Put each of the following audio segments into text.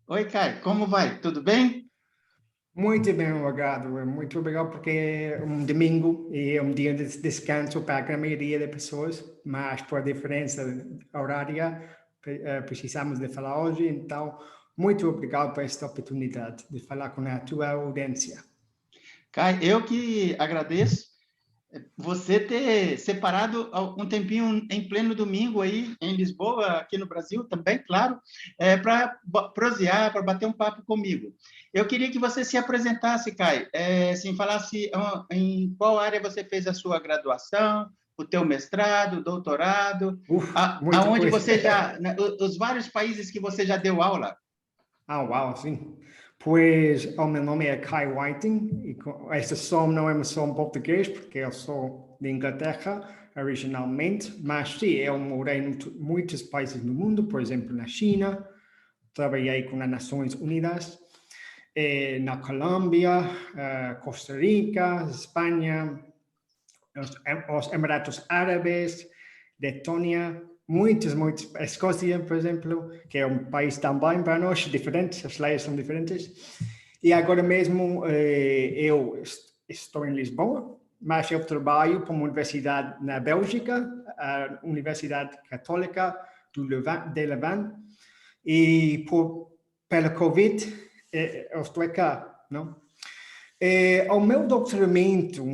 Oi, Caio, como vai? Tudo bem? Muito bem, obrigado. Muito obrigado porque é um domingo e é um dia de descanso para a maioria das pessoas, mas por diferença horária precisamos de falar hoje, então muito obrigado por esta oportunidade de falar com a tua audiência. Caio, eu que agradeço você ter separado um tempinho em pleno domingo aí em Lisboa, aqui no Brasil também, claro, para prosear, para bater um papo comigo. Eu queria que você se apresentasse, Caio, assim, falasse em qual área você fez a sua graduação, o teu mestrado, doutorado, Muita aonde coisa. você já, né, os vários países que você já deu aula. Ah, uau, sim. Pois o meu nome é Kai Whiting e este som não é um som português porque eu sou de Inglaterra originalmente, mas sim, eu morei em muitos países no mundo, por exemplo, na China, trabalhei com as Nações Unidas, na Colômbia, Costa Rica, Espanha, os Emirados Árabes, Letônia, muitos. A Escócia, por exemplo, que é um país também para nós diferente, as leis são diferentes. E agora mesmo eu estou em Lisboa, mas eu trabalho para uma universidade na Bélgica, a Universidade Católica de Leuven, e pela Covid eu estou cá, não? O meu doutoramento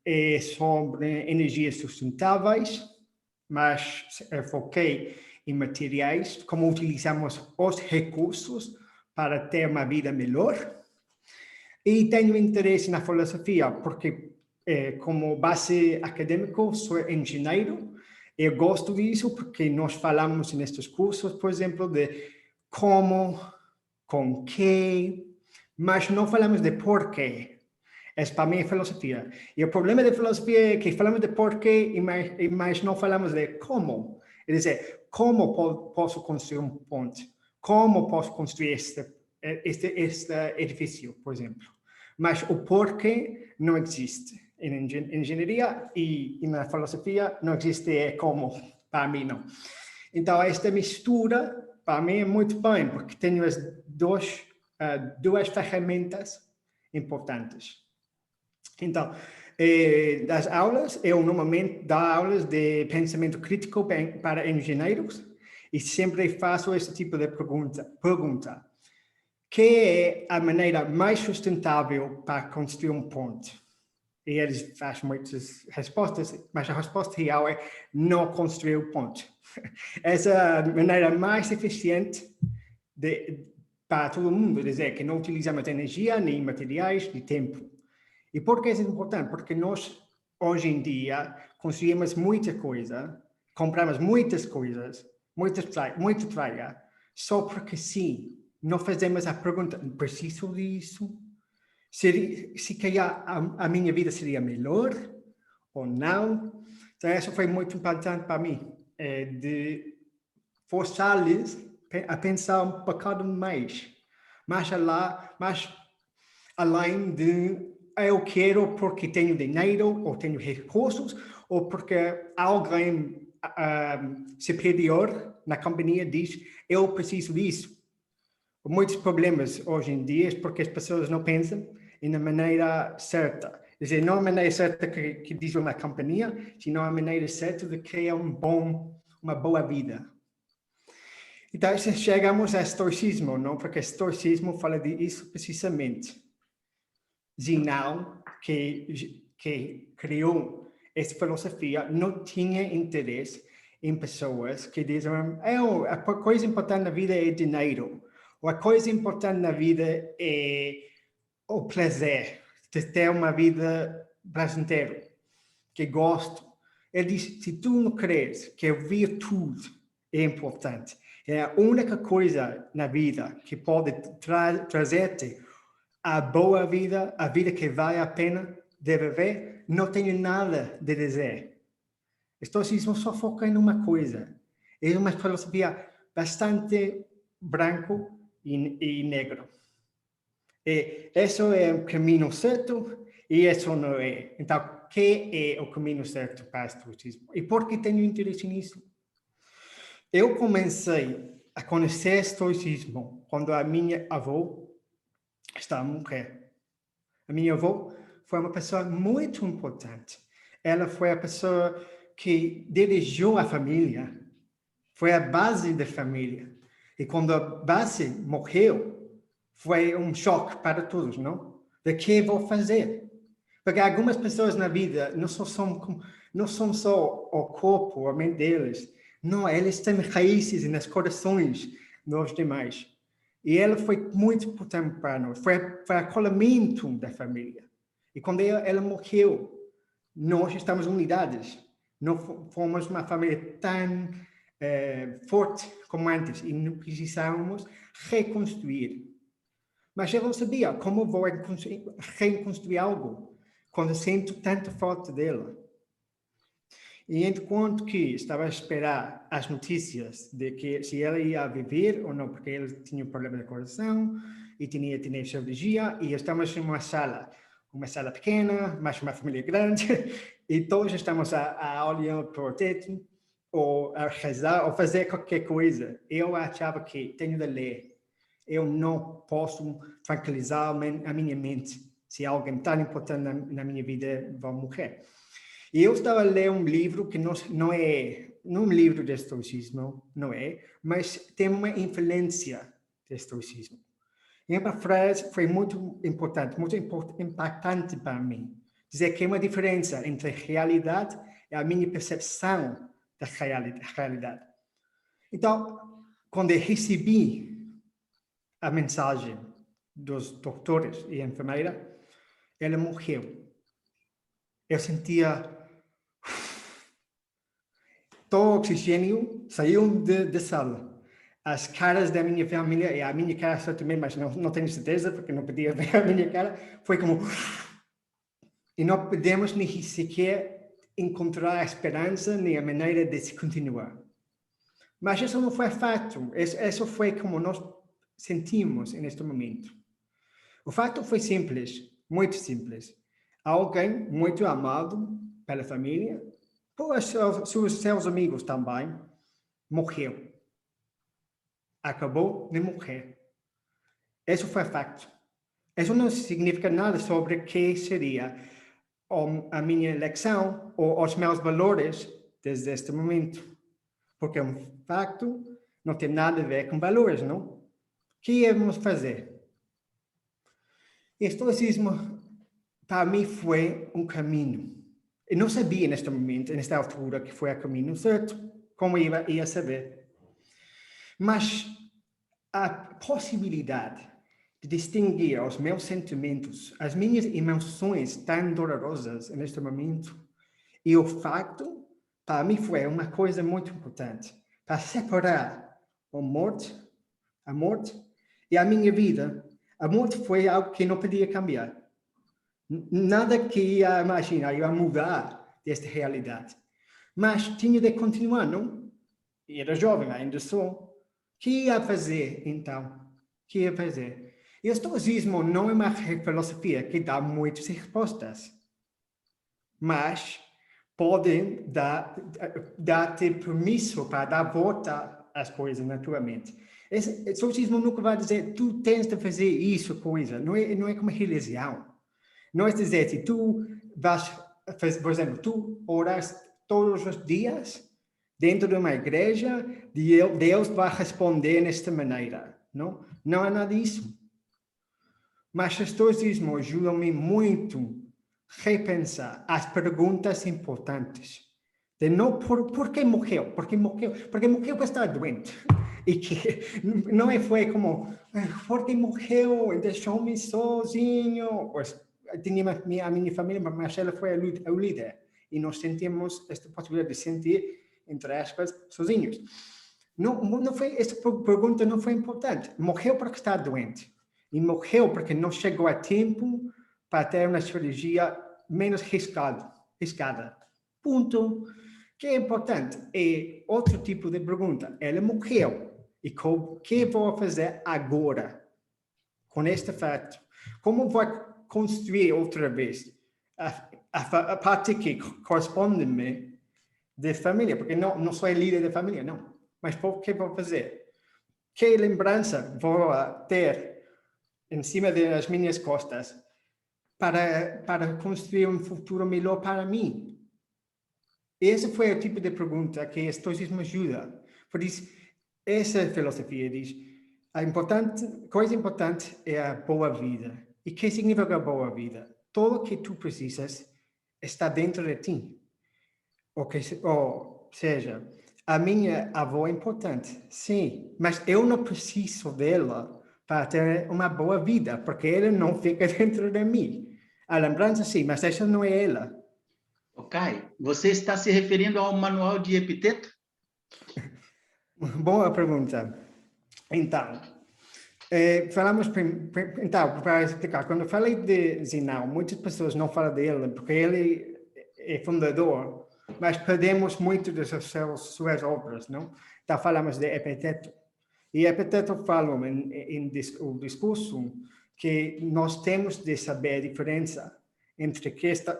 é sobre energias sustentáveis, mas foquei em materiais, como utilizamos os recursos para ter uma vida melhor. E tenho interesse na filosofia, porque como base acadêmico sou engenheiro. Eu gosto disso porque nós falamos nestes cursos, por exemplo, de como, com que, mas não falamos de porquê. Essa para mim é filosofia. E o problema da filosofia é que falamos de porquê, mas não falamos de como. É dizer, como posso construir um ponte? Como posso construir este edifício, por exemplo? Mas o porquê não existe. Em engenharia e na filosofia não existe como, para mim não. Então, esta mistura, para mim, é muito bem, porque tenho as duas ferramentas importantes. Então, das aulas, eu normalmente dou aulas de pensamento crítico para engenheiros e sempre faço esse tipo de pergunta. Que é a maneira mais sustentável para construir um ponte? E eles fazem muitas respostas, mas a resposta real é não construir o ponte. Essa é a maneira mais eficiente para todo mundo, dizer que não utilizamos energia, nem materiais, nem tempo. E por que isso é importante? Porque nós, hoje em dia, conseguimos muita coisa, compramos muitas coisas, muita praia, só porque sim, não fazemos a pergunta, preciso disso? Se calhar a minha vida seria melhor ou não? Então, isso foi muito importante para mim, de forçar-lhes a pensar um bocado mais além de eu quero porque tenho dinheiro ou tenho recursos ou porque alguém superior na companhia diz eu preciso disso. Muitos problemas hoje em dia é porque as pessoas não pensam na maneira certa. Quer dizer, não a maneira certa que diz uma companhia, senão a maneira certa de criar uma boa vida. Então, chegamos a estoicismo, não? Porque estoicismo fala disso precisamente. Zinão, que criou essa filosofia, não tinha interesse em pessoas que dizem a coisa importante na vida é dinheiro, ou a coisa importante na vida é o prazer, de ter uma vida prazenteira, que gosto. Ele diz, se tu não crees que a virtude é importante, é a única coisa na vida que pode trazer-te a boa vida, a vida que vale a pena de viver, não tenho nada de dizer. O estoicismo só foca em uma coisa. É uma filosofia bastante branco e negro. E isso é o caminho certo e isso não é. Então, o que é o caminho certo para o estoicismo? E por que tenho interesse nisso? Eu comecei a conhecer estoicismo quando a minha avó estava a morrer. A minha avó foi uma pessoa muito importante. Ela foi a pessoa que dirigiu a família, foi a base da família. E quando a base morreu, foi um choque para todos, não? De que vou fazer? Porque algumas pessoas na vida não são só o corpo, a mente deles. Não, eles têm raízes nos corações dos demais. E ela foi muito importante para nós. Foi acolhimento da família. E quando ela morreu, nós estamos unidos. Não fomos uma família tão forte como antes. E não precisávamos reconstruir. Mas eu não sabia como vou reconstruir algo quando sinto tanta falta dela. E enquanto que estava a esperar as notícias de que se ela ia viver ou não, porque ela tinha um problema de coração e tinha cirurgia, e estamos em uma sala pequena, mas uma família grande, e todos estamos a olhar para o teto, ou a rezar, ou fazer qualquer coisa. Eu achava que tenho de ler. Eu não posso tranquilizar a minha mente se alguém tão importante na minha vida vai morrer. E eu estava a ler um livro que não é um livro de estoicismo, não é, mas tem uma influência de estoicismo. E uma frase foi muito importante, muito impactante para mim. Dizer que é uma diferença entre a realidade e a minha percepção da realidade. Então, quando eu recebi a mensagem dos doutores e enfermeira, ela morreu. Eu sentia todo o oxigênio saiu da sala. As caras da minha família, e a minha cara também, mas não tenho certeza, porque não podia ver a minha cara, foi como... E não podemos nem sequer encontrar a esperança nem a maneira de se continuar. Mas isso não foi fato. Isso foi como nós sentimos neste momento. O fato foi simples, muito simples. Alguém muito amado pela família, por seus amigos também, morreu. Acabou de morrer. Isso foi fato. Isso não significa nada sobre o que seria a minha eleição ou os meus valores desde este momento. Porque um facto não tem nada a ver com valores, não? O que íamos fazer? Estoicismo, para mim, foi um caminho. Eu não sabia neste momento, nesta altura, que foi o caminho certo. Como ia saber? Mas a possibilidade de distinguir os meus sentimentos, as minhas emoções tão dolorosas neste momento, e o facto, para mim, foi uma coisa muito importante. Para separar a morte e a minha vida. A morte foi algo que não podia cambiar. Nada que ia imaginar, ia mudar desta realidade. Mas tinha de continuar, não? Era jovem, ainda sou. O que ia fazer, então? O que ia fazer? E o estoicismo não é uma filosofia que dá muitas respostas. Mas pode dar-te permisso para dar volta às coisas na tua mente. O estoicismo nunca vai dizer, tu tens de fazer isso, coisa. Não é como religião. Não é dizer, se tu vais fazer, por exemplo, tu oras todos os dias dentro de uma igreja, Deus vai responder desta maneira. Não é nada disso. Mas o estoicismo ajuda-me muito a repensar as perguntas importantes. De não por que morreu? Porque morreu porque está doente. E que não foi como, porque morreu, deixou-me sozinho. Pois, tinha a minha família, mas ela foi o líder. E nós sentimos esta possibilidade de sentir, entre aspas, sozinhos. Esta pergunta não foi importante. Morreu porque está doente. E morreu porque não chegou a tempo para ter uma cirurgia menos riscada. Ponto. O que é importante é outro tipo de pergunta. Ela morreu. E o que vou fazer agora com este fato? Como vou construir outra vez a parte que corresponde-me de família? Porque não sou líder da família, não. Mas o que vou fazer? que lembrança vou ter em cima das minhas costas para construir um futuro melhor para mim? Esse foi o tipo de pergunta que o estoicismo ajuda. Por isso, essa filosofia diz, coisa importante é a boa vida. E o que significa boa vida? Tudo o que tu precisas está dentro de ti. Ou seja, a minha avó é importante, sim, mas eu não preciso dela para ter uma boa vida, porque ela não fica dentro de mim. A lembrança, sim, mas essa não é ela. Ok, você está se referindo ao manual de Epiteto? Boa pergunta. Então, então, para explicar, quando eu falei de Zinão, muitas pessoas não falam dele, porque ele é fundador, mas perdemos muito das suas obras, não? Então, falamos de Epiteto. E Epiteto fala o discurso que nós temos de saber a diferença entre que está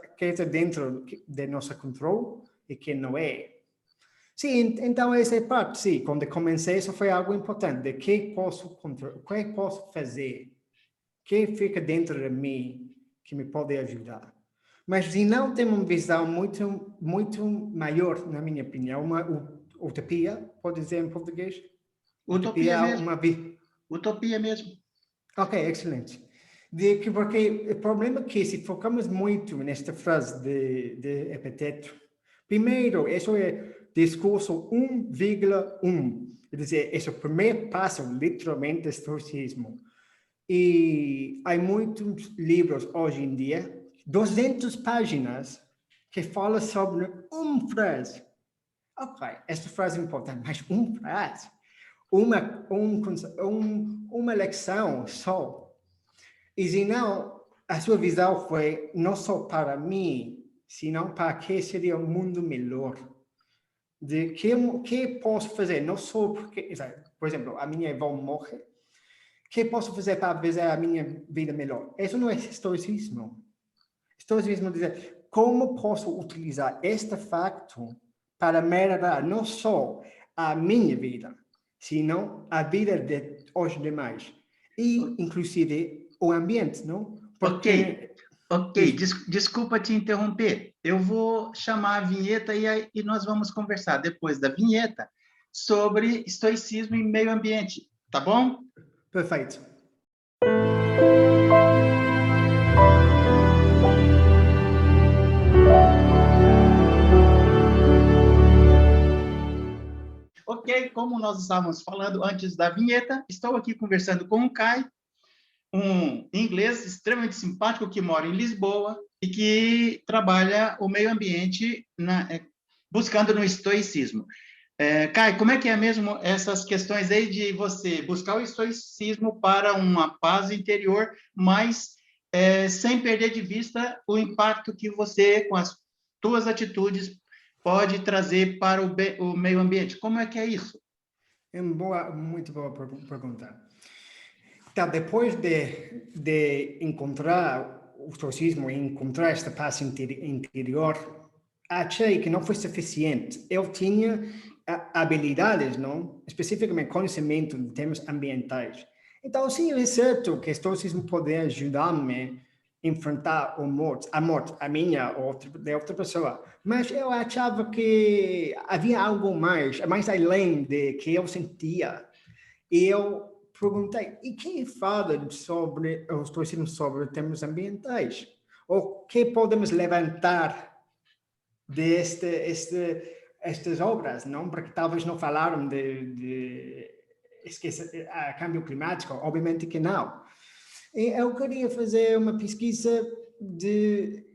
dentro de nosso controle e que não é. Sim, então essa parte, sim, quando comecei, isso foi algo importante, de que posso fazer, que fica dentro de mim, que me pode ajudar. Mas se não tem uma visão muito maior, na minha opinião, uma utopia, pode dizer em português? Utopia mesmo. Utopia mesmo. Ok, excelente. Porque o problema é que se focamos muito nesta frase de Epiteto, primeiro, isso é discurso 1,1. Quer dizer, esse é o primeiro passo, literalmente, do estoicismo. E há muitos livros hoje em dia, 200 páginas, que falam sobre uma frase. Ok, esta frase é importante, mas uma frase, uma lição só. E se não, a sua visão foi não só para mim, senão para que seria um mundo melhor. De que posso fazer, não só porque, por exemplo, a minha avó morre, que posso fazer para fazer a minha vida melhor? Isso não é estoicismo. Estoicismo diz, como posso utilizar este facto para melhorar não só a minha vida, senão a vida de os demais. E, inclusive, o ambiente, não? Porque... Ok, desculpa te interromper. Eu vou chamar a vinheta e nós vamos conversar depois da vinheta sobre estoicismo e meio ambiente, tá bom? Perfeito. Ok, como nós estávamos falando antes da vinheta, estou aqui conversando com o Kai, um inglês extremamente simpático que mora em Lisboa e que trabalha o meio ambiente buscando no estoicismo. Kai, como é que é mesmo essas questões aí de você buscar o estoicismo para uma paz interior, mas sem perder de vista o impacto que você, com as suas atitudes, pode trazer para o meio ambiente? Como é que é isso? É muito boa pergunta. Então, depois de encontrar o estoicismo, encontrar esta paz interior, achei que não foi suficiente. Eu tinha habilidades, não? Especificamente conhecimento de temas ambientais. Então, sim, é certo que o estoicismo pode ajudar-me a enfrentar a morte, a minha ou de outra pessoa. Mas eu achava que havia algo mais além de que eu sentia. E eu perguntei, e quem fala sobre o estoicismo sobre temas ambientais? O que podemos levantar estas obras, não? Porque talvez não falaram de câmbio climático, obviamente que não. E eu queria fazer uma pesquisa de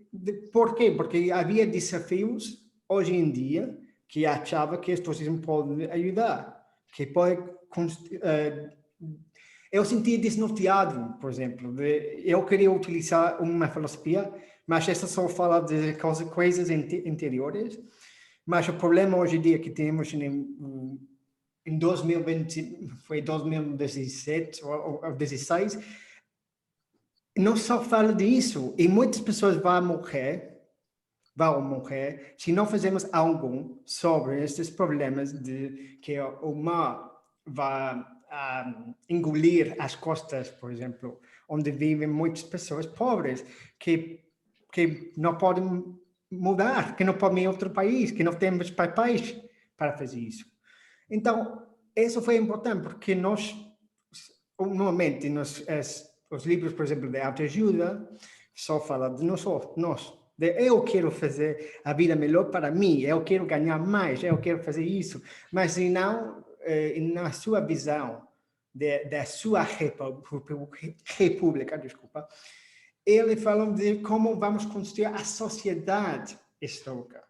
por quê? Porque havia desafios hoje em dia que achava que o estoicismo pode ajudar, que pode eu sentia desnorteado, por exemplo. Eu queria utilizar uma filosofia, mas essa só fala de coisas interiores. Mas o problema hoje em dia que temos em 2020, foi 2017 ou 2016, não só fala disso. E muitas pessoas vão morrer se não fazemos algo sobre estes problemas de que o mar vai engolir as costas, por exemplo, onde vivem muitas pessoas pobres que não podem mudar, que não podem ir a outro país, que não temos papéis para fazer isso. Então, isso foi importante, porque nós, normalmente, os livros, por exemplo, de autoajuda, só falam de nós, eu quero fazer a vida melhor para mim, eu quero ganhar mais, eu quero fazer isso, mas não na sua visão da sua república, desculpa, ele falou de como vamos construir a sociedade estoica.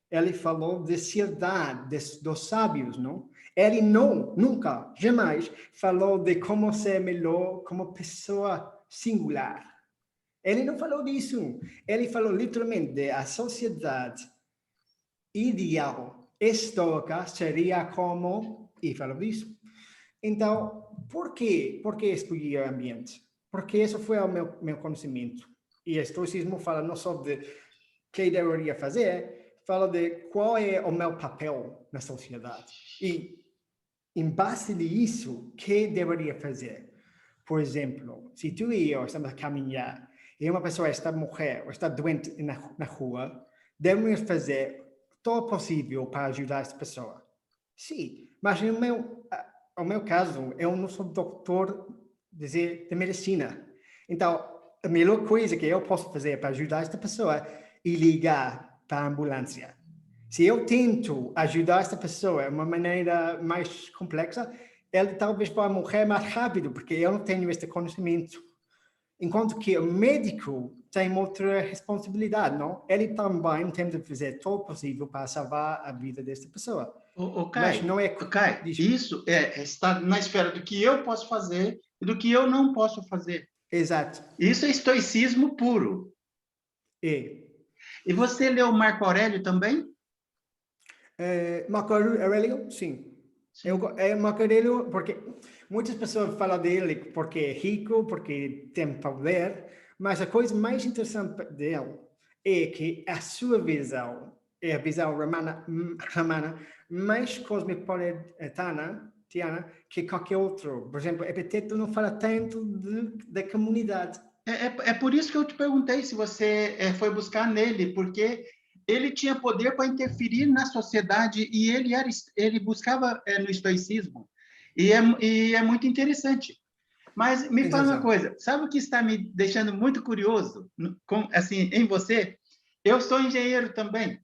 Ele falou de cidade, dos sábios, não? Ele nunca, jamais falou de como ser melhor como pessoa singular. Ele não falou disso. Ele falou literalmente de a sociedade ideal estoica seria como... E falou disso. Então, por que escolhi o ambiente? Porque isso foi o meu conhecimento. E o estoicismo fala não só de o que deveria fazer, fala de qual é o meu papel na sociedade. E, em base disso, o que deveria fazer? Por exemplo, se tu e eu estamos a caminhar e uma pessoa está morrer ou está doente na rua, devemos fazer todo o possível para ajudar essa pessoa. Sim, mas no meu caso, eu não sou doutor de medicina. Então, a melhor coisa que eu posso fazer para ajudar esta pessoa é ligar para a ambulância. Se eu tento ajudar esta pessoa de uma maneira mais complexa, ele talvez vai morrer mais rápido, porque eu não tenho este conhecimento. Enquanto que o médico tem outra responsabilidade, não? Ele também tem de fazer todo o possível para salvar a vida desta pessoa. Mas não é... Kai, isso está na esfera do que eu posso fazer e do que eu não posso fazer. Exato. Isso é estoicismo puro. E você leu Marco Aurélio também? Marco Aurélio, sim. Marco Aurélio, porque muitas pessoas falam dele porque é rico, porque tem poder, mas a coisa mais interessante dele é que a sua visão é a visão romana mais cosmopolitana que qualquer outro. Por exemplo, Epiteto não fala tanto da comunidade. É por isso que eu te perguntei se você foi buscar nele, porque ele tinha poder para interferir na sociedade e ele buscava no estoicismo. E é muito interessante. Mas me fala uma coisa, sabe o que está me deixando muito curioso assim, em você? Eu sou engenheiro também.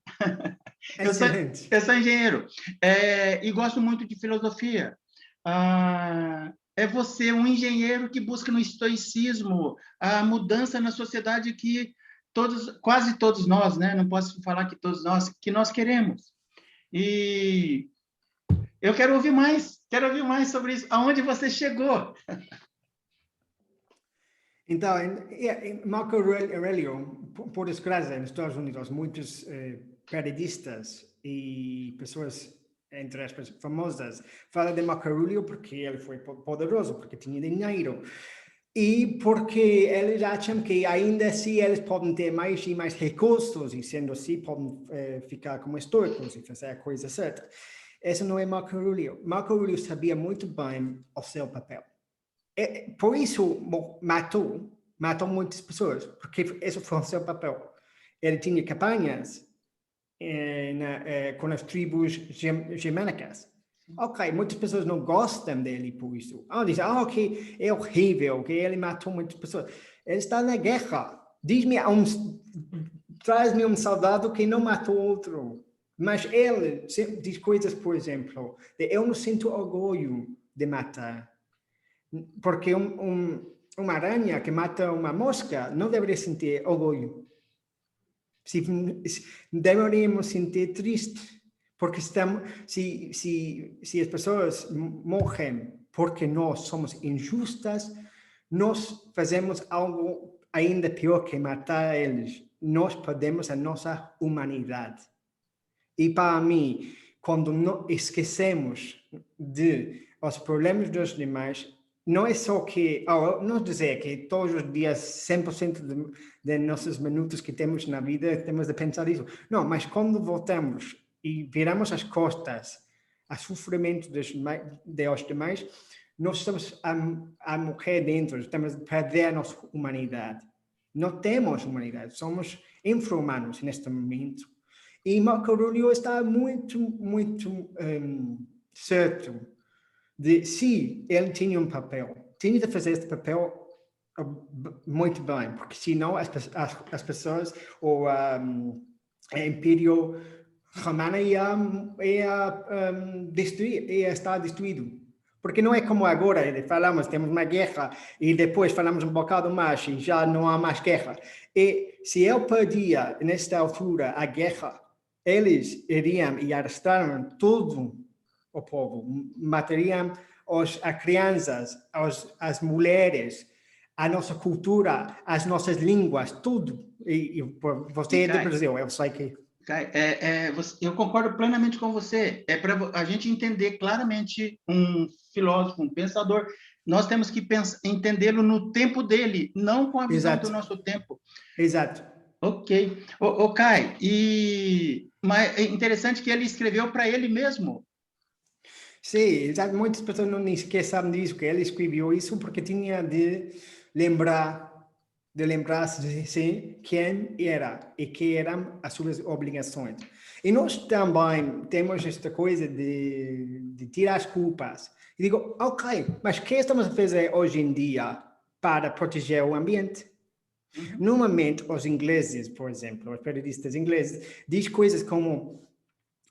Excelente. Eu sou engenheiro e gosto muito de filosofia. É você um engenheiro que busca no estoicismo a mudança na sociedade que quase todos nós, né? Não posso falar que todos nós, que nós queremos. E eu quero ouvir mais sobre isso. Aonde você chegou? Então, Marco Aurélio, por desgraça, nos Estados Unidos, muitos periodistas e pessoas, entre aspas, famosas, falam de Marco Aurélio porque ele foi poderoso, porque tinha dinheiro. E porque eles acham que ainda assim eles podem ter mais e mais recursos e sendo assim podem ficar como estoicos e fazer a coisa certa. Esse não é Marco Aurélio. Marco Aurélio sabia muito bem o seu papel. Por isso matou muitas pessoas, porque esse foi o seu papel. Ele tinha campanhas com as tribos germânicas. Ok, muitas pessoas não gostam dele por isso. Dizem, ok, é horrível, que ele matou muitas pessoas. Ele está na guerra. Traz-me um soldado que não matou outro. Mas ele diz coisas, por exemplo, eu não sinto orgulho de matar. Porque uma aranha que mata uma mosca não deveria sentir orgulho. Deveríamos sentir triste. Porque se as pessoas morrem porque nós somos injustas, nós fazemos algo ainda pior que matar eles. Nós perdemos a nossa humanidade. E para mim, quando esquecemos os problemas dos demais, não é só que, não dizer que todos os dias 100% de nossos minutos que temos na vida temos de pensar isso. Não, mas quando voltamos e viramos as costas ao sofrimento dos demais, nós estamos a morrer dentro, estamos a perder a nossa humanidade. Não temos humanidade, somos infra-humanos neste momento. E Marco Aurélio está muito, muito certo de se ele tinha um papel, tinha de fazer este papel muito bem, porque senão as pessoas, o Império Romano ia estar destruído. Porque não é como agora, falamos, temos uma guerra e depois falamos um bocado mais e já não há mais guerra. E se eu perdia, nesta altura, a guerra, eles iriam e arrastariam todo o povo, matariam as crianças, as mulheres, a nossa cultura, as nossas línguas, tudo. E você é do Brasil, eu sei que... Kai, eu concordo plenamente com você. É para a gente entender claramente um filósofo, um pensador. Nós temos que entendê-lo no tempo dele, não com a visão do nosso tempo. Exato. Ok. Kai, mas é interessante que ele escreveu para ele mesmo. Sim, muitas pessoas não nem sequer sabem disso, que ele escreveu isso porque tinha de lembrar-se quem era e que eram as suas obrigações. E nós também temos esta coisa de tirar as culpas. E digo, ok, mas o que estamos a fazer hoje em dia para proteger o ambiente? Normalmente, os ingleses, por exemplo, os periodistas ingleses, dizem coisas como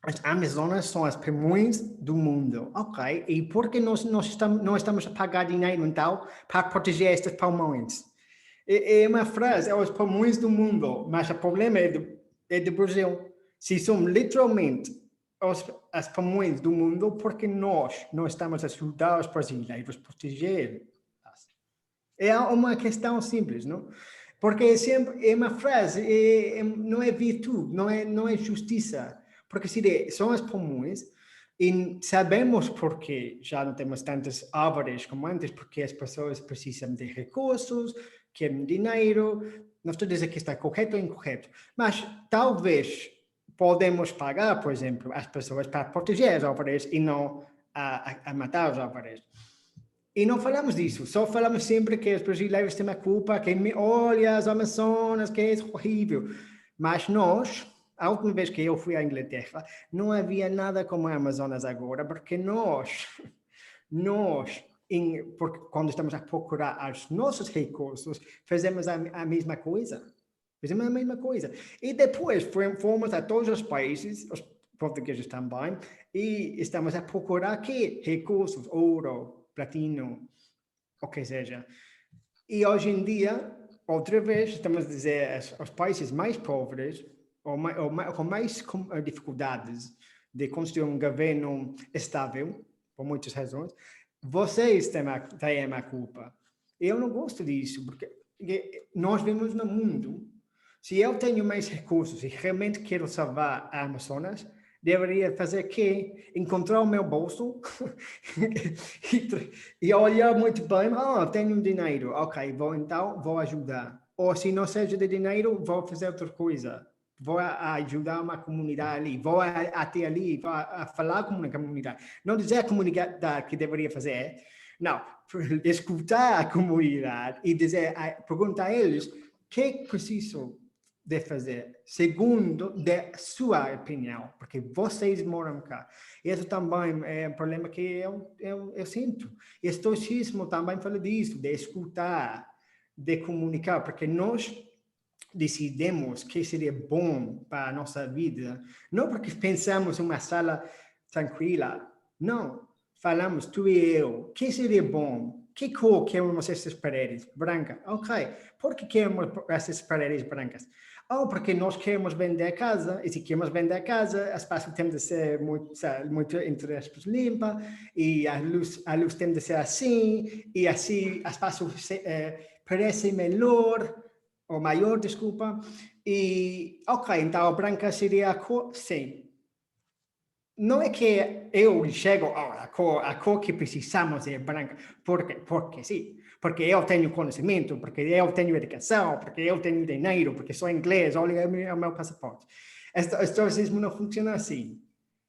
as Amazonas são as pulmões do mundo. Ok, e por que nós não estamos a pagar dinheiro, então, para proteger estes pulmões? É uma frase, é os pulmões do mundo, mas o problema é do Brasil. Se são literalmente as pulmões do mundo, porque nós não estamos a ajudar os brasileiros a proteger. É uma questão simples, não? Porque sempre é uma frase, não é virtude, não é justiça. Porque se são as pulmões, e sabemos porque já não temos tantas árvores como antes, porque as pessoas precisam de recursos, querem dinheiro. Não estou a dizer que está correto ou incorreto, mas talvez podemos pagar, por exemplo, as pessoas para proteger as árvores e não a matar as árvores. E não falamos disso, só falamos sempre que os brasileiros têm a culpa, que olha as Amazonas, que é horrível. Mas nós, a última vez que eu fui à Inglaterra, não havia nada como a Amazonas agora, porque porque quando estamos a procurar os nossos recursos, fazemos a mesma coisa. Fazemos a mesma coisa. E depois fomos a todos os países, os portugueses também, e estamos a procurar que recursos, ouro, platino, o que seja. E hoje em dia, outra vez, estamos a dizer aos países mais pobres, ou com mais dificuldades de construir um governo estável, por muitas razões, vocês têm a culpa. Eu não gosto disso, porque nós vivemos no mundo. Se eu tenho mais recursos e realmente quero salvar a Amazonas, deveria fazer que encontrar o meu bolso e olhar muito bem, tenho dinheiro, ok, vou ajudar. Ou se não seja de dinheiro, vou fazer outra coisa. Vou ajudar uma comunidade ali, vou até ali, vou falar com uma comunidade. Não dizer a comunidade que deveria fazer, não, escutar a comunidade e perguntar a eles o que preciso de fazer, segundo de sua opinião, porque vocês moram cá. Isso também é um problema que eu sinto. E o estoicismo também fala disso, de escutar, de comunicar, porque nós decidimos que seria bom para a nossa vida, não porque pensamos em uma sala tranquila, não. Falamos, tu e eu, que seria bom? Que cor queremos essas paredes? Branca. Ok. Por que queremos essas paredes brancas? Porque nós queremos vender a casa, e se queremos vender a casa, o espaço tem de ser muito entre aspas, limpa, e a luz tem de ser assim, e assim o espaço parece melhor, ou maior, desculpa, e ok, então a branca seria a cor, sim. Não é que eu chego, a cor que precisamos é branca, porque sim. Porque eu tenho conhecimento, porque eu tenho educação, porque eu tenho dinheiro, porque sou inglês, olha o meu passaporte. O estoicismo não funciona assim.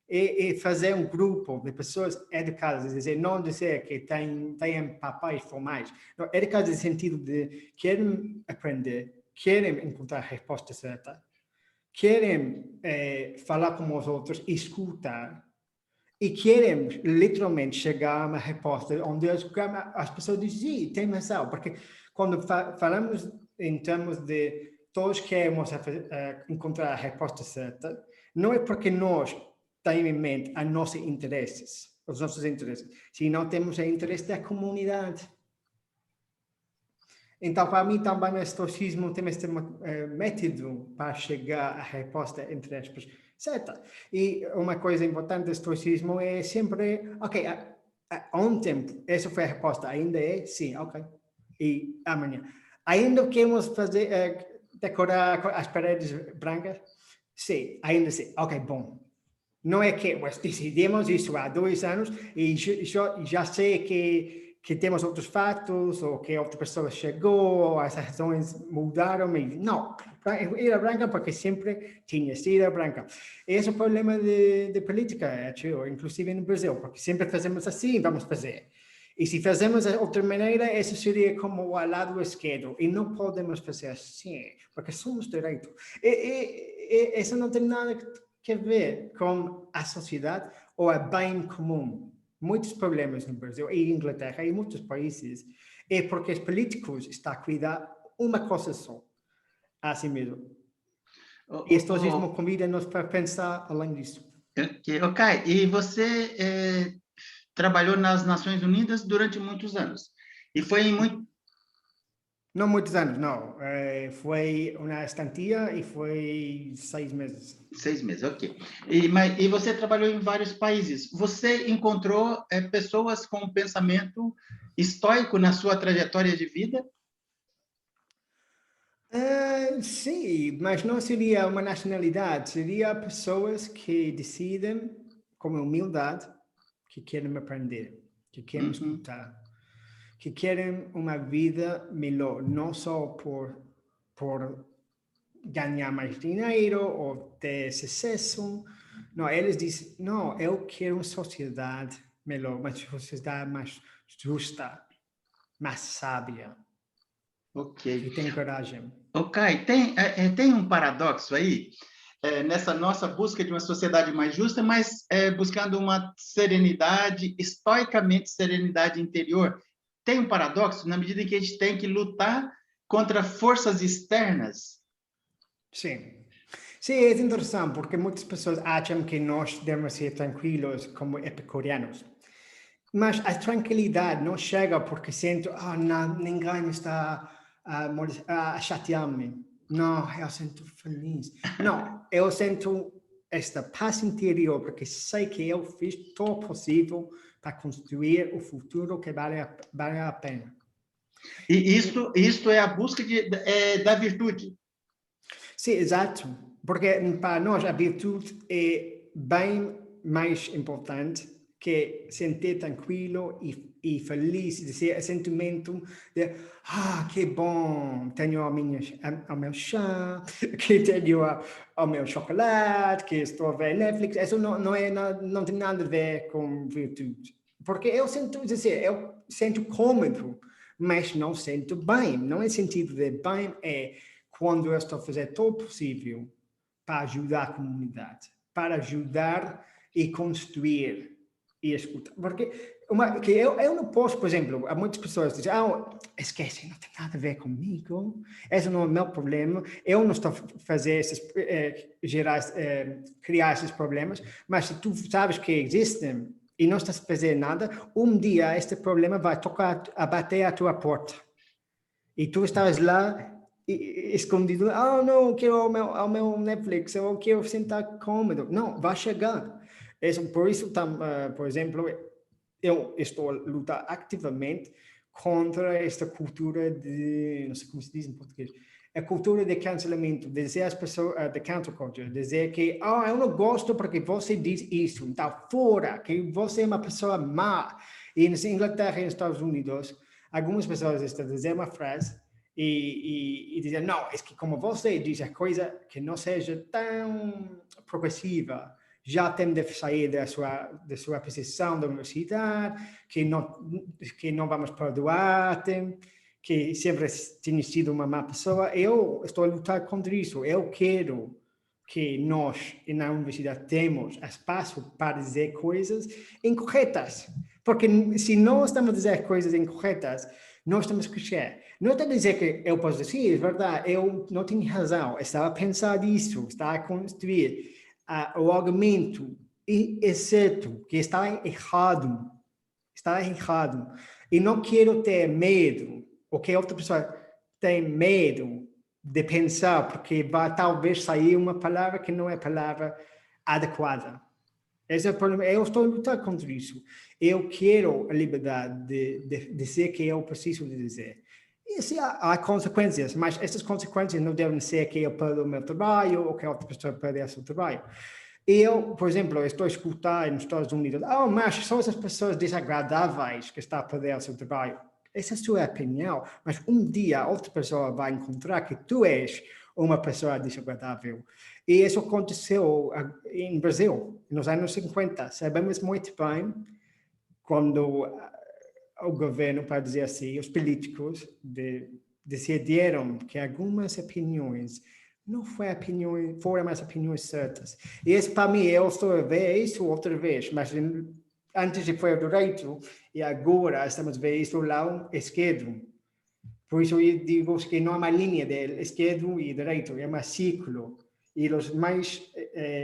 e fazer um grupo de pessoas educadas, dizer, não dizer que têm papéis formais, não, educadas no sentido de querem aprender, querem encontrar a resposta certa, querem falar com os outros, escutar, e querem literalmente chegar a uma resposta onde as pessoas dizem, sim, tem razão, porque quando falamos em termos de todos queremos encontrar a resposta certa, não é porque nós temos em mente os nossos interesses, senão temos o interesse da comunidade. Então, para mim, também o estoicismo tem este método para chegar à resposta entre as pessoas certa. E uma coisa importante do estoicismo é sempre, ok, há um tempo, essa foi a resposta, ainda é? Sim, ok. E amanhã. Ainda queremos fazer, decorar as paredes brancas? Sim, ainda sim. Ok, bom. Não é que decidimos isso há 2 anos e já sei que temos outros fatos, ou que outra pessoa chegou, ou as razões mudaram, e não, era branca porque sempre tinha sido branca. Esse é o problema de política, acho, inclusive no Brasil, porque sempre fazemos assim, vamos fazer. E se fazemos de outra maneira, isso seria como o lado esquerdo, e não podemos fazer assim, porque somos direito. Isso não tem nada a ver com a sociedade ou a bem comum. Muitos problemas no Brasil e Inglaterra e muitos países é porque os políticos estão a cuidar uma coisa só, a si mesmo. E o estoicismo convida-nos para pensar além disso. Ok, e você trabalhou nas Nações Unidas durante muitos anos. E foi em muito... Não muitos anos, não. Foi uma estancia e foi 6 meses. 6 meses, ok. E você trabalhou em vários países. Você encontrou pessoas com pensamento estoico na sua trajetória de vida? Sim, mas não seria uma nacionalidade. Seria pessoas que decidem, com humildade, que querem aprender, que querem escutar, que querem uma vida melhor, não só por ganhar mais dinheiro ou ter sucesso. Não, eles dizem, não, eu quero uma sociedade melhor, uma sociedade mais justa, mais sábia, que tem coragem. Ok, tem um paradoxo aí, nessa nossa busca de uma sociedade mais justa, mas buscando uma serenidade, estoicamente serenidade interior. Tem um paradoxo na medida em que a gente tem que lutar contra forças externas. Sim. Sim, é interessante, porque muitas pessoas acham que nós devemos ser tranquilos como epicurianos. Mas a tranquilidade não chega porque sinto, não, ninguém me está a chatear-me. Não, eu sinto feliz. Não, eu sinto esta paz interior porque sei que eu fiz todo o possível para construir o futuro que vale a pena. E isto é a busca da virtude. Sim, exato. Porque para nós a virtude é bem mais importante que sentir tranquilo e feliz, de sentimento de que bom, tenho o meu chá, que tenho o meu chocolate, que estou a ver Netflix. Isso não tem nada a ver com virtude. Porque eu sinto cômodo, mas não sinto bem. Não é sentido de bem, é quando eu estou a fazer todo o possível para ajudar a comunidade, para ajudar e construir e escutar. Porque eu não posso, por exemplo, há muitas pessoas que dizem, esquece, não tem nada a ver comigo, esse não é o meu problema, eu não estou a fazer criar esses problemas, mas se tu sabes que existem e não estás a fazer nada, um dia este problema vai bater à tua porta. E tu estás lá escondido, não, eu quero ao meu Netflix, eu quero sentar cômodo. Não, vai chegar. Por isso, por exemplo, eu estou a lutar ativamente contra esta cultura de, não sei como se diz em português, a cultura de cancelamento, dizer às pessoas, de cancel culture, dizer que, eu não gosto porque você diz isso, então fora, que você é uma pessoa má. E na Inglaterra e nos Estados Unidos, algumas pessoas estão a dizer uma frase e dizer, não, é que como você diz a coisa que não seja tão progressiva, já tem de sair da sua posição da universidade, que não vamos perdoar-te, que sempre tinha sido uma má pessoa. Eu estou a lutar contra isso. Eu quero que nós, na universidade, temos espaço para dizer coisas incorretas. Porque se nós estamos a dizer coisas incorretas, nós temos que crescer. Não estou a dizer que eu posso dizer, é verdade, eu não tenho razão. Estava a pensar nisso, estava a construir o argumento exceto que está errado. Está errado. E não quero ter medo, ou que outra pessoa tem medo de pensar, porque vai talvez sair uma palavra que não é a palavra adequada. Esse é o problema. Eu estou a lutar contra isso. Eu quero a liberdade de dizer que eu preciso de dizer. E sim, há consequências, mas essas consequências não devem ser que eu perda o meu trabalho ou que a outra pessoa perda o seu trabalho. Eu, por exemplo, estou a escutar nos Estados Unidos, mas são essas pessoas desagradáveis que estão a perder o seu trabalho. Essa é a sua opinião, mas um dia outra pessoa vai encontrar que tu és uma pessoa desagradável. E isso aconteceu em Brasil, nos anos 50. Sabemos muito bem quando o governo, para dizer assim, os políticos decidiram que algumas opiniões não foram as opiniões certas. E isso, para mim, eu estou a ver isso outra vez, mas antes foi o direito e agora estamos a ver isso do lado esquerdo. Por isso eu digo que não é uma linha de esquerdo e direito, é um ciclo. E os mais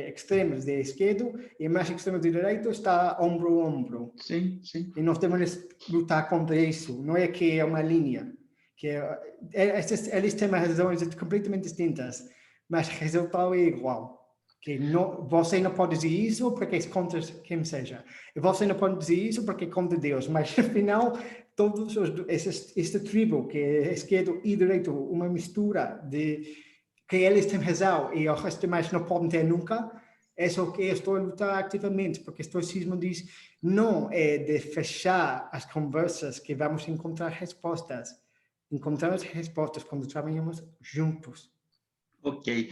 extremos de esquerdo e mais extremos de direito está ombro a ombro. Sim, sim. E nós temos que lutar contra isso. Não é que é uma linha. Eles têm razões completamente distintas, mas o resultado é igual. Que você não pode dizer isso porque é contra quem seja. E você não pode dizer isso porque é contra Deus. Mas, afinal, todos esta tribo, que é esquerdo e direito, uma mistura de que eles têm razão e o resto mais não podem ter nunca, é só que eu estou a lutar ativamente, porque o estoicismo diz não é de fechar as conversas que vamos encontrar respostas. Encontramos respostas quando trabalhamos juntos. Ok.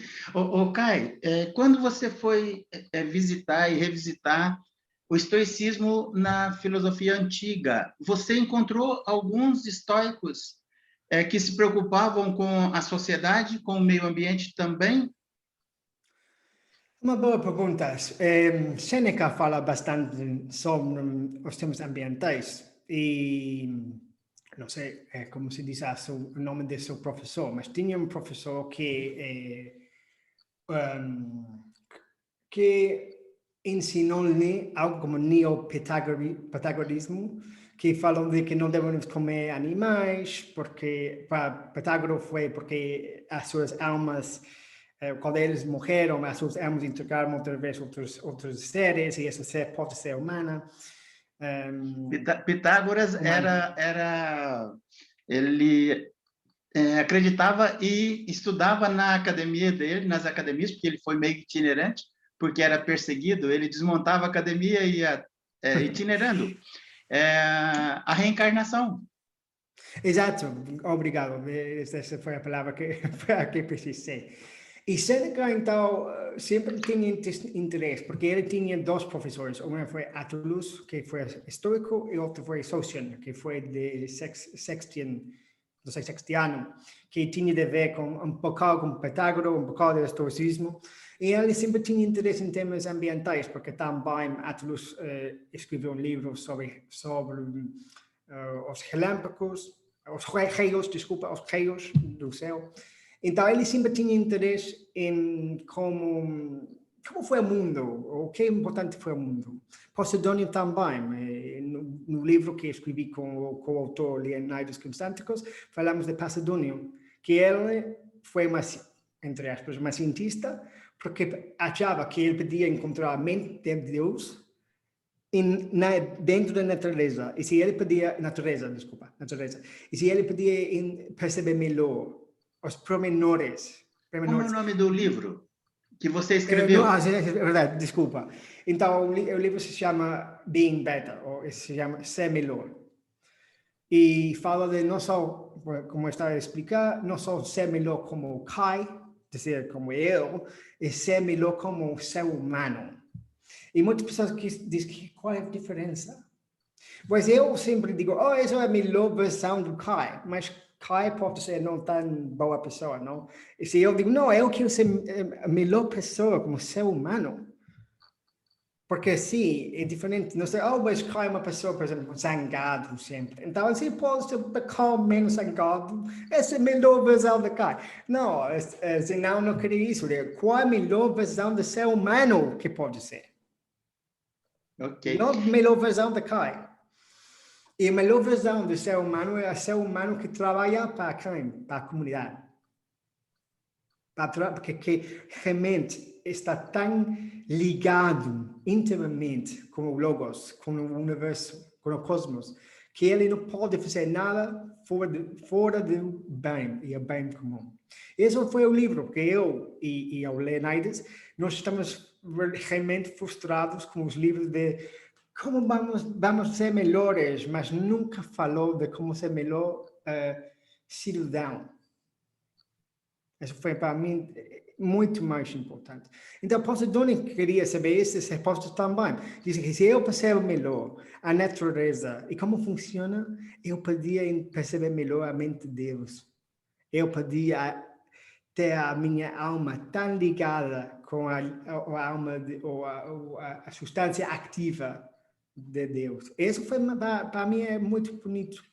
Kai, quando você foi visitar e revisitar o estoicismo na filosofia antiga, você encontrou alguns estoicos que se preocupavam com a sociedade, com o meio ambiente também? Uma boa pergunta. Sêneca fala bastante sobre os temas ambientais e não sei como se diz o nome do seu professor, mas tinha um professor que ensinou-lhe algo como neopitagorismo, que falam de que não devemos comer animais, porque para Pitágoras foi porque as suas almas, quando eles morreram, as suas almas integraram outra vez outros seres, e esse ser pode ser humana. Pitágoras ele acreditava e estudava na academia dele, nas academias, porque ele foi meio itinerante, porque era perseguido, ele desmontava a academia e ia itinerando. A reencarnação. Exato, obrigado. Essa foi a palavra que precisei. E Sêneca, então, sempre tinha interesse, porque ele tinha dois professores. Um foi Atulus, que foi estoico, e outro foi Sócrates, que foi de sextiano, que tinha a ver com um bocado com Pitágoras, um bocado de estoicismo. E ele sempre tinha interesse em temas ambientais, porque também Atulus escreveu um livro sobre os relâmpagos, os raios do céu. Então, ele sempre tinha interesse em como foi o mundo, o que é importante foi o mundo. Posidônio também, no livro que escrevi com o autor Leonidas Constantikos, falamos de Posidônio, que ele foi entre aspas, uma cientista, porque achava que ele podia encontrar a mente de Deus dentro da natureza. E se ele podia, natureza. E se ele podia perceber melhor os pormenores. Como é o nome do livro que você escreveu? É verdade, desculpa. Então, o livro se chama Being Better, ou se chama Ser Melhor. E fala de não só, como eu estava a explicar, não só ser melhor como Kai, dizer como eu, e ser melhor como ser humano. E muitas pessoas dizem que qual é a diferença? Mas eu sempre digo, essa é a melhor versão do Kai, mas Kai pode ser não tão boa pessoa, não? E se eu digo, não, eu quero ser a melhor pessoa como ser humano, porque sim, é diferente, não sei, mas Kai é uma pessoa, por exemplo, zangado sempre, então se pode ficar menos zangado, essa é a melhor versão de Kai. Não, senão não queria isso, qual é a melhor versão de ser humano que pode ser? Ok. Não a melhor versão de Kai. E a melhor versão do ser humano é o ser humano que trabalha para quem? Para a comunidade. Porque realmente está tão ligado intimamente com o Logos, com o universo, com o cosmos, que ele não pode fazer nada fora do bem e o bem comum. Esse foi o livro que eu e o Leonidas, nós estamos realmente frustrados com os livros de como vamos ser melhores, mas nunca falou de como ser melhor cidadão. Isso foi para mim muito mais importante. Então, Posidônia queria saber essas respostas também. Dizem que se eu percebo melhor a natureza e como funciona, eu podia perceber melhor a mente de Deus. Eu podia ter a minha alma tão ligada com a alma, a substância ativa de Deus. Isso foi, para mim, é muito bonito.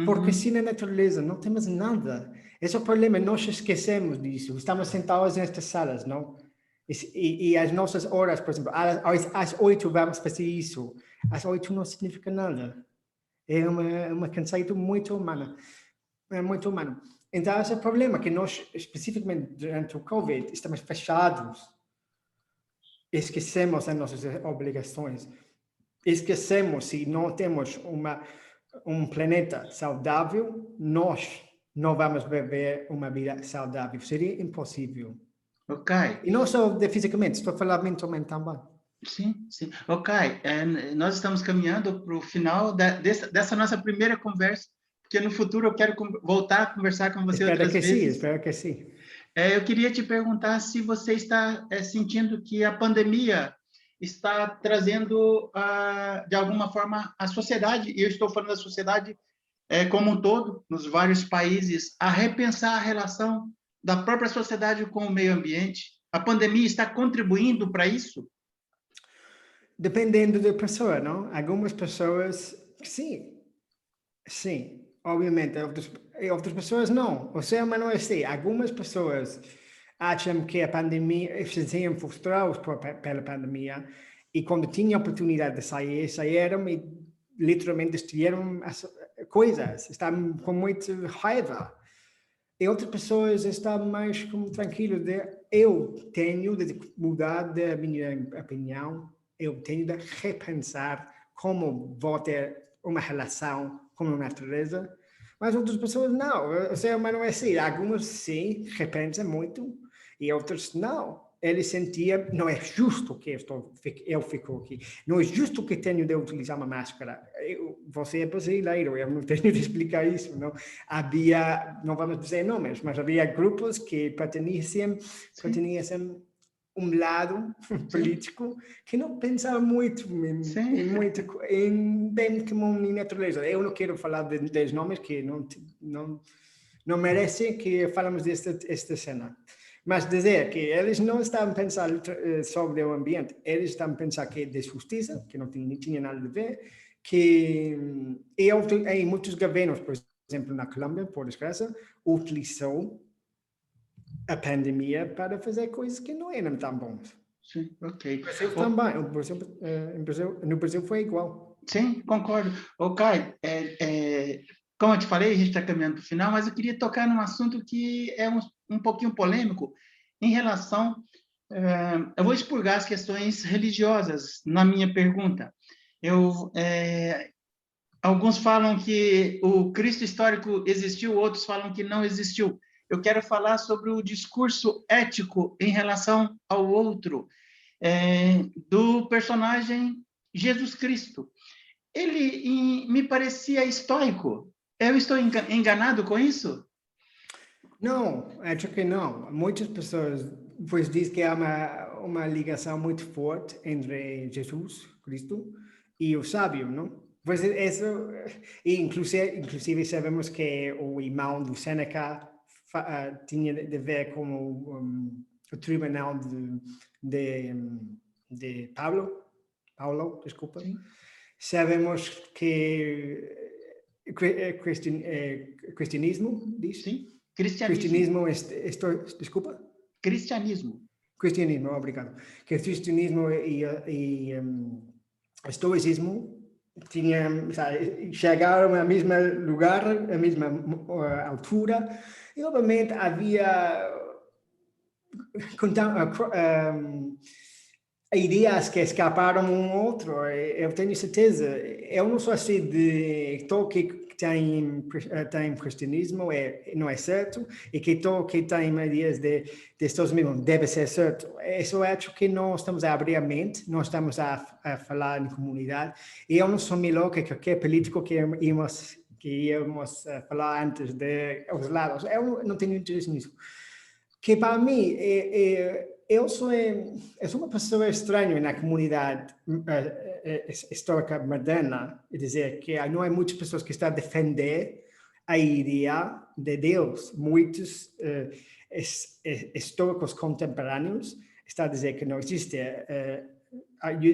Porque se na natureza não temos nada, esse é o problema, nós esquecemos disso. Estamos sentados nestas salas, não? E as nossas horas, por exemplo, às 8 vamos fazer isso. Às 8 não significa nada. É uma conceito muito humano. É muito humano. Então, esse é o problema, que nós, especificamente durante o Covid, estamos fechados. Esquecemos as nossas obrigações. Esquecemos, se não temos um planeta saudável, nós não vamos viver uma vida saudável. Seria impossível. Ok. E não só fisicamente, estou a falar mentalmente também. Sim, sim. Ok, nós estamos caminhando para o final dessa nossa primeira conversa, porque no futuro eu quero voltar a conversar com você outras vezes. Espero que sim. Eu queria te perguntar se você está sentindo que a pandemia está trazendo, de alguma forma, a sociedade, e eu estou falando da sociedade como um todo, nos vários países, a repensar a relação da própria sociedade com o meio ambiente. A pandemia está contribuindo para isso? Dependendo da pessoa, não? Algumas pessoas, sim, obviamente, outras pessoas não. O ser humano é assim. Algumas pessoas acham que a pandemia, se sentiam frustrados pela pandemia, e quando tinham a oportunidade de sair, saíram e literalmente destruíram as coisas, estavam com muita raiva. E outras pessoas estão mais tranquilas eu tenho de mudar da minha opinião, eu tenho de repensar como vou ter uma relação com a natureza, mas outras pessoas não. O ser humano é assim, algumas sim, repensam muito, e outras não. Ele sentia, não é justo que eu fico aqui, não é justo que tenho de utilizar uma máscara. Você é brasileiro, eu não tenho de explicar isso, não? Havia, não vamos dizer nomes, mas havia grupos que pertenciam um lado político que não pensava muito em bem comum e natureza. Eu não quero falar de nomes que não merecem que falamos desta cena. Mas dizer que eles não estavam a pensar sobre o ambiente, eles estavam a pensar que é de justiça, que não tinha nada a ver, que e muitos governos, por exemplo, na Colômbia, por desgraça, utilizou a pandemia para fazer coisas que não eram tão bons. Sim, ok. O Brasil também, no Brasil foi igual. Sim, concordo. Kai, como eu te falei, a gente está caminhando para o final, mas eu queria tocar num assunto que é um pouquinho polêmico em relação... eu vou expurgar as questões religiosas na minha pergunta. Alguns falam que o Cristo histórico existiu, outros falam que não existiu. Eu quero falar sobre o discurso ético em relação ao outro, do personagem Jesus Cristo. Ele me parecia estoico. Eu estou enganado com isso? Não, acho que não. Muitas pessoas dizem que é uma ligação muito forte entre Jesus Cristo e o sábio, não? Pois isso, e inclusive sabemos que o irmão do Sêneca tinha de ver com o tribunal de Paulo, desculpa. Sim. Sabemos que cristianismo, diz? Sim, cristianismo. Desculpa? Cristianismo. Cristianismo, obrigado. Que o cristianismo e estoicismo chegaram ao mesmo lugar, à mesma altura, e obviamente havia ideias que escaparam um ao outro. Eu tenho certeza. Eu não sou assim de todo que tem cristianismo não é certo, e que todo que tem ideias de estoicismo deve ser certo. Isso acho que nós estamos a abrir a mente, nós estamos a falar em comunidade, e eu não sou melhor que qualquer político que íamos falar antes dos lados. Eu não tenho interesse nisso. Que para mim, eu sou uma pessoa estranha na comunidade histórica moderna, é dizer, que não há muitas pessoas que estão a defender a ideia de Deus. Muitos históricos contemporâneos estão a dizer que não existe.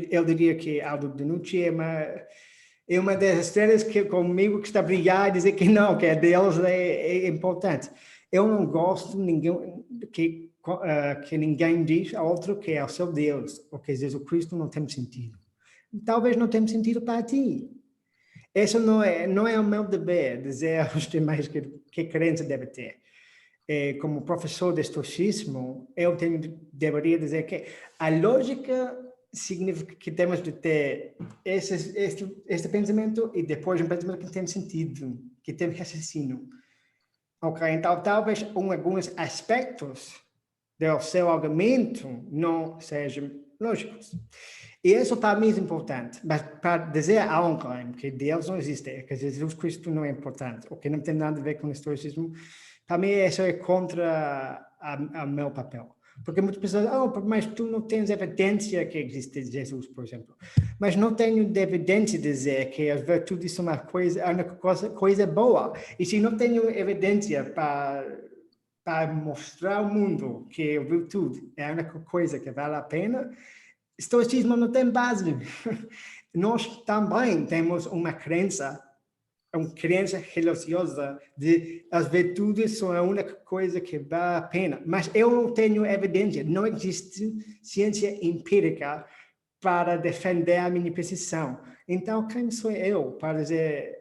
Eu diria que Aldo Denucci é uma das estrelas que comigo que está a brilhar e dizer que não, que Deus é importante. Eu não gosto de ninguém que ninguém diz a outro que é o seu Deus, ou que Jesus Cristo não tem sentido. Talvez não tenha sentido para ti. Isso não é o meu dever dizer aos demais que crença deve ter. Como professor de estoicismo, eu deveria dizer que a lógica significa que temos de ter este pensamento e depois um pensamento que tem sentido, que tem raciocínio. Ok, então talvez alguns aspectos do seu argumento não sejam lógicos. E isso para mim é importante. Mas para dizer a alguém que Deus não existe, que Jesus Cristo não é importante, ou que não tem nada a ver com o estoicismo, para mim isso é contra o meu papel. Porque muitas pessoas mas tu não tens evidência que existe Jesus, por exemplo. Mas não tenho evidência de dizer que as virtudes são uma coisa boa. E se não tenho evidência para mostrar ao mundo que a virtude é a única coisa que vale a pena, estoicismo não tem base. Nós também temos uma crença religiosa de as virtudes são a única coisa que vale a pena. Mas eu não tenho evidência, não existe ciência empírica para defender a minha posição. Então, quem sou eu para dizer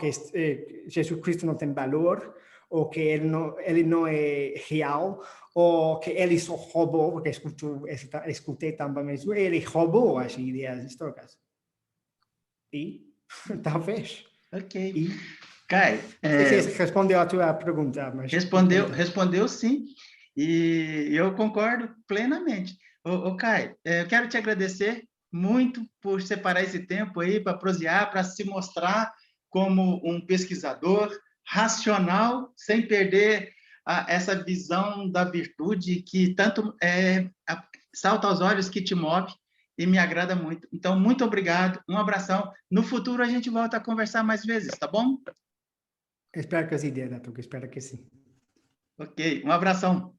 que Jesus Cristo não tem valor, ou que ele não é real, ou que ele só roubou, porque escutei também isso, ele roubou as ideias históricas. E, talvez... Ok. Kai, respondeu a tua pergunta. Mas... Respondeu sim, e eu concordo plenamente. Kai, eu quero te agradecer muito por separar esse tempo aí para prosear, para se mostrar como um pesquisador racional, sem perder essa visão da virtude que tanto salta aos olhos, que te move e me agrada muito. Então, muito obrigado, um abração. No futuro, a gente volta a conversar mais vezes, tá bom? Espero que sim, espero que sim. Ok, um abração.